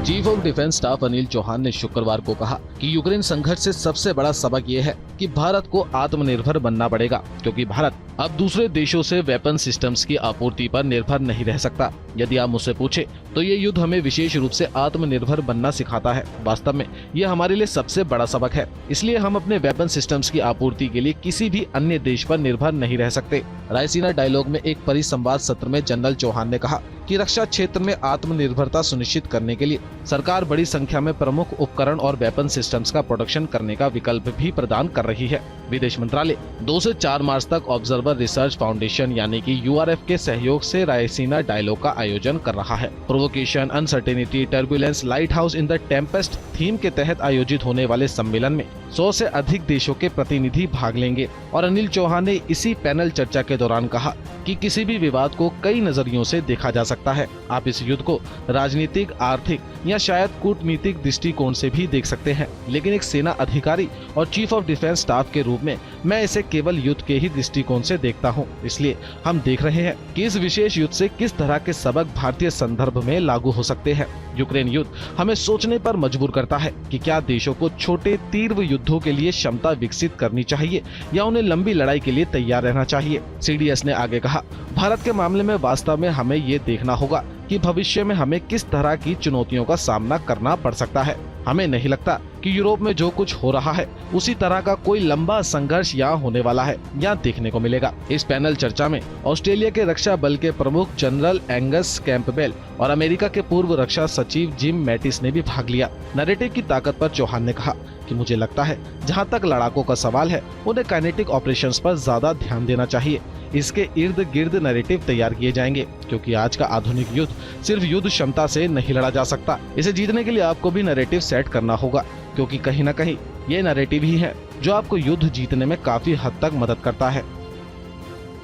Chief of defence staff Anil Chauhan ने शुक्रवार को कहा कि यूक्रेन संघर्ष से सबसे बड़ा सबक ये है कि भारत को आत्मनिर्भर बनना पड़ेगा, क्योंकि भारत अब दूसरे देशों से वेपन सिस्टम्स की आपूर्ति पर निर्भर नहीं रह सकता। यदि आप मुझसे पूछे तो ये युद्ध हमें विशेष रूप से आत्मनिर्भर बनना सिखाता है। वास्तव में ये हमारे लिए सबसे बड़ा सबक है। इसलिए हम अपने वेपन सिस्टम्स की आपूर्ति के लिए किसी भी अन्य देश पर निर्भर नहीं रह सकते। रायसीना डायलॉग में एक परिसंवाद सत्र में जनरल चौहान ने कहा कि रक्षा क्षेत्र में आत्मनिर्भरता सुनिश्चित करने के लिए सरकार बड़ी संख्या में प्रमुख उपकरण और वेपन सिस्टम्स का प्रोडक्शन करने का विकल्प भी प्रदान कर रही है। विदेश मंत्रालय 2 से 4 मार्च तक ऑब्जर्वर रिसर्च फाउंडेशन यानी कि URF के सहयोग से रायसीना डायलॉग का आयोजन कर रहा है। Provocation, uncertainty, turbulence, light house in the Tempest theme के तहत आयोजित होने वाले सम्मेलन में 100 से अधिक देशों के प्रतिनिधि भाग लेंगे। और अनिल चौहान ने इसी पैनल चर्चा के दौरान कहा कि किसी भी विवाद को कई नजरियों से देखा जा सकता है। आप इस युद्ध को राजनीतिक, आर्थिक या शायद कूटनीतिक दृष्टिकोण से भी देख सकते हैं, लेकिन एक सेना अधिकारी और चीफ ऑफ डिफेंस स्टाफ के रूप में मैं इसे केवल युद्ध के ही दृष्टिकोण से देखता हूं। इसलिए हम देख रहे हैं कि इस विशेष युद्ध से किस तरह के सबक भारतीय संदर्भ में लागू हो सकते हैं। यूक्रेन युद्ध हमें सोचने पर मजबूर करता है कि क्या देशों को छोटे तीव्र युद्धों के लिए क्षमता विकसित करनी चाहिए या उन्हें लंबी लड़ाई के लिए तैयार रहना चाहिए। CDS ने आगे कहा, भारत के मामले में वास्तव में हमें ये देखना होगा कि भविष्य में हमें किस तरह की चुनौतियों का सामना करना पड़ सकता है। हमें नहीं लगता कि यूरोप में जो कुछ हो रहा है उसी तरह का कोई लंबा संघर्ष यहाँ होने वाला है या देखने को मिलेगा। इस पैनल चर्चा में ऑस्ट्रेलिया के रक्षा बल के प्रमुख जनरल एंगस कैंपबेल और अमेरिका के पूर्व रक्षा सचिव जिम मैटिस ने भी भाग लिया। नैरेटिव की ताकत पर चौहान ने कहा कि मुझे लगता है जहाँ तक लड़ाकों का सवाल है उन्हें काइनेटिक ऑपरेशंस पर ज्यादा ध्यान देना चाहिए। इसके इर्द गिर्द नैरेटिव तैयार किए जाएंगे, क्योंकि आज का आधुनिक युद्ध सिर्फ युद्ध क्षमता से नहीं लड़ा जा सकता। इसे जीतने के लिए आपको भी नैरेटिव सेट करना होगा, क्योंकि कहीं न कहीं ये नैरेटिव ही है जो आपको युद्ध जीतने में काफी हद तक मदद करता है।